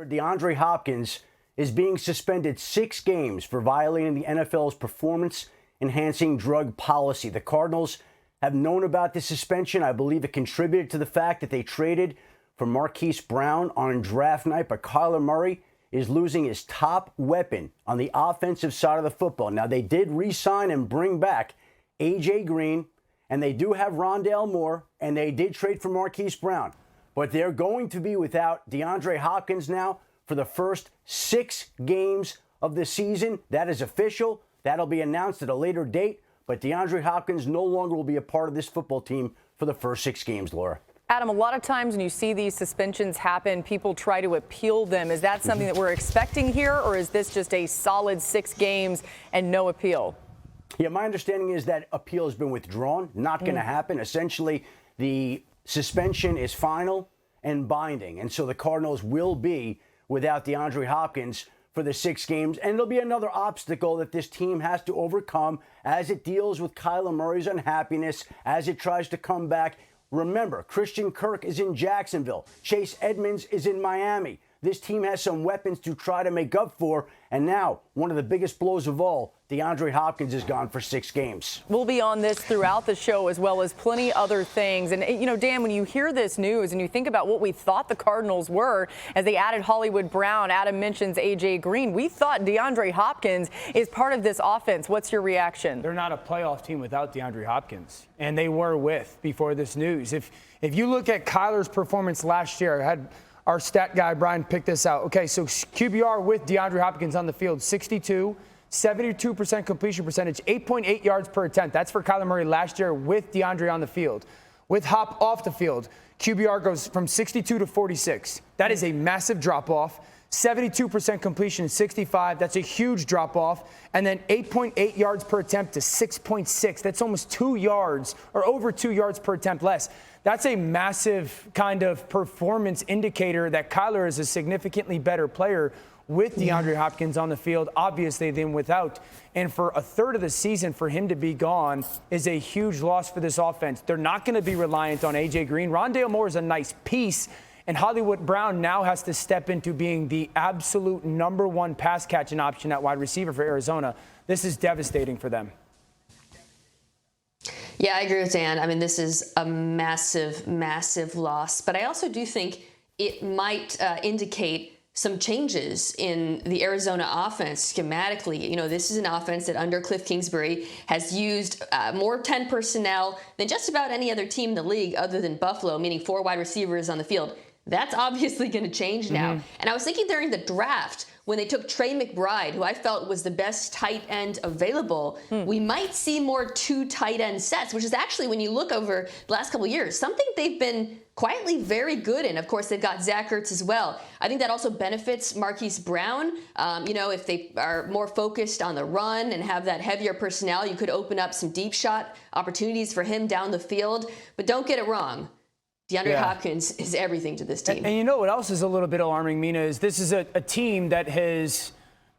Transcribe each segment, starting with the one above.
DeAndre Hopkins is being suspended 6 games for violating the NFL's performance-enhancing drug policy. The Cardinals have known about this suspension. I believe it contributed to the fact that they traded for Marquise Brown on draft night, but Kyler Murray is losing his top weapon on the offensive side of the football. Now, they did re-sign and bring back A.J. Green, and they do have Rondale Moore, and they did trade for Marquise Brown. But they're going to be without DeAndre Hopkins now for the first 6 games of the season. That is official. That'll be announced at a later date. But DeAndre Hopkins no longer will be a part of this football team for the first 6 games, Laura. Adam, a lot of times when you see these suspensions happen, people try to appeal them. Is that something that we're expecting here, or is this just a solid 6 games and no appeal? Yeah, my understanding is that appeal has been withdrawn. Not going to happen. Essentially, the suspension is final and binding. And so the Cardinals will be without DeAndre Hopkins for the 6 games. And it'll be another obstacle that this team has to overcome as it deals with Kyler Murray's unhappiness, as it tries to come back. Remember, Christian Kirk is in Jacksonville. Chase Edmonds is in Miami. This team has some weapons to try to make up for. And now, one of the biggest blows of all, DeAndre Hopkins is gone for 6 games. We'll be on this throughout the show, as well as plenty other things. And, you know, Dan, when you hear this news and you think about what we thought the Cardinals were as they added Hollywood Brown, Adam mentions A.J. Green. We thought DeAndre Hopkins is part of this offense. What's your reaction? They're not a playoff team without DeAndre Hopkins, and they were before this news. If you look at Kyler's performance last year, I had our stat guy, Brian, pick this out. Okay, so QBR with DeAndre Hopkins on the field, 62, 72% completion percentage, 8.8 yards per attempt. That's for Kyler Murray last year with DeAndre on the field. With Hop off the field, QBR goes from 62 to 46. That is a massive drop-off. 72% completion, 65. That's a huge drop-off. And then 8.8 yards per attempt to 6.6. That's almost 2 yards or over 2 yards per attempt less. That's a massive kind of performance indicator that Kyler is a significantly better player with DeAndre Hopkins on the field, obviously, than without. And for a third of the season, for him to be gone is a huge loss for this offense. They're not going to be reliant on A.J. Green. Rondale Moore is a nice piece. And Hollywood Brown now has to step into being the absolute #1 pass catching option at wide receiver for Arizona. This is devastating for them. Yeah, I agree with Dan. I mean, this is a massive, massive loss. But I also do think it might indicate some changes in the Arizona offense schematically. You know, this is an offense that under Cliff Kingsbury has used more 10 personnel than just about any other team in the league other than Buffalo, meaning 4 wide receivers on the field. That's obviously going to change now. And I was thinking during the draft, when they took Trey McBride, who I felt was the best tight end available, we might see more 2 tight end sets, which is actually, when you look over the last couple of years, something they've been quietly very good in. Of course, they've got Zach Ertz as well. I think that also benefits Marquise Brown. You know, if they are more focused on the run and have that heavier personnel, you could open up some deep shot opportunities for him down the field. But don't get it wrong. DeAndre Hopkins is everything to this team. And you know what else is a little bit alarming, Mina, is this is a team that has,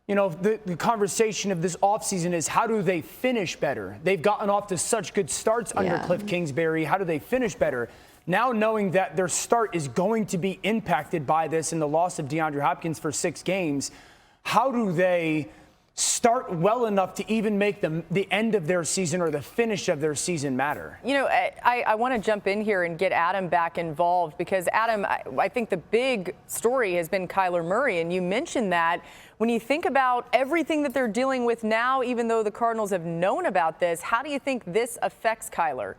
you know, the conversation of this offseason is how do they finish better? They've gotten off to such good starts under Cliff Kingsbury. How do they finish better? Now knowing that their start is going to be impacted by this and the loss of DeAndre Hopkins for 6 games, how do they start well enough to even make the end of their season or the finish of their season matter? You know, I want to jump in here and get Adam back involved because, Adam, I think the big story has been Kyler Murray, and you mentioned that. When you think about everything that they're dealing with now, even though the Cardinals have known about this, how do you think this affects Kyler?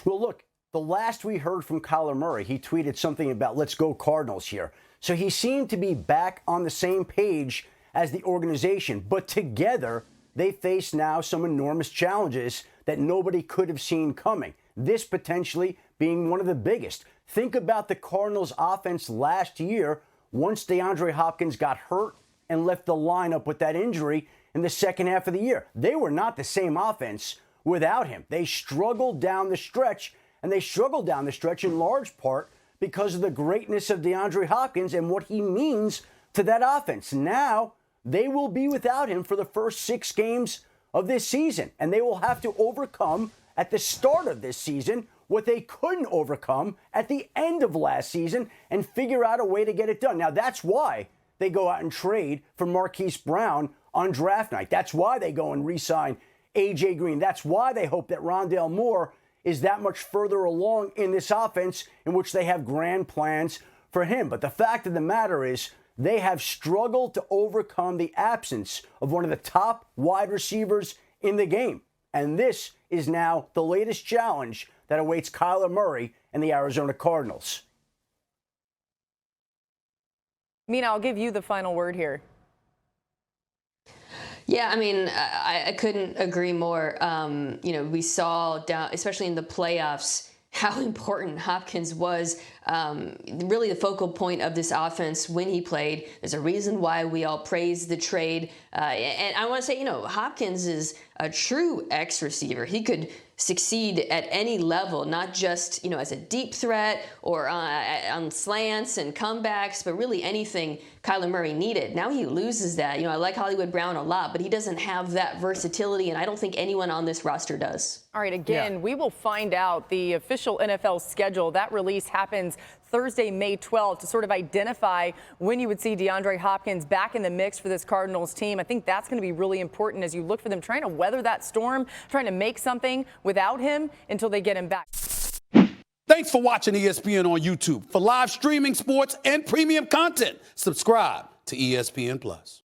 Well, look, the last we heard from Kyler Murray, he tweeted something about "Let's go Cardinals" here. So he seemed to be back on the same page as the organization, but together they face now some enormous challenges that nobody could have seen coming. This potentially being one of the biggest. Think about the Cardinals' offense last year once DeAndre Hopkins got hurt and left the lineup with that injury in the second half of the year. They were not the same offense without him. They struggled down the stretch, and they struggled down the stretch in large part because of the greatness of DeAndre Hopkins and what he means to that offense. Now, they will be without him for the first 6 games of this season, and they will have to overcome at the start of this season what they couldn't overcome at the end of last season and figure out a way to get it done. Now, that's why they go out and trade for Marquise Brown on draft night. That's why they go and re-sign A.J. Green. That's why they hope that Rondale Moore is that much further along in this offense in which they have grand plans for him. But the fact of the matter is they have struggled to overcome the absence of one of the top wide receivers in the game. And this is now the latest challenge that awaits Kyler Murray and the Arizona Cardinals. Mina, I'll give you the final word here. Yeah, I mean, I couldn't agree more. We saw, down, especially in the playoffs, how important Hopkins was, really the focal point of this offense when he played. There's a reason why we all praise the trade. And I want to say, Hopkins is a true X receiver. He could succeed at any level, not just, as a deep threat or on slants and comebacks, but really anything Kyler Murray needed. Now he loses that. I like Hollywood Brown a lot, but he doesn't have that versatility, and I don't think anyone on this roster does. All right, again, we will find out the official NFL schedule. That release happens Thursday, May 12th, to sort of identify when you would see DeAndre Hopkins back in the mix for this Cardinals team. I think that's going to be really important as you look for them trying to weather that storm, trying to make something without him until they get him back. Thanks for watching ESPN on YouTube. For live streaming, sports, and premium content, subscribe to ESPN+.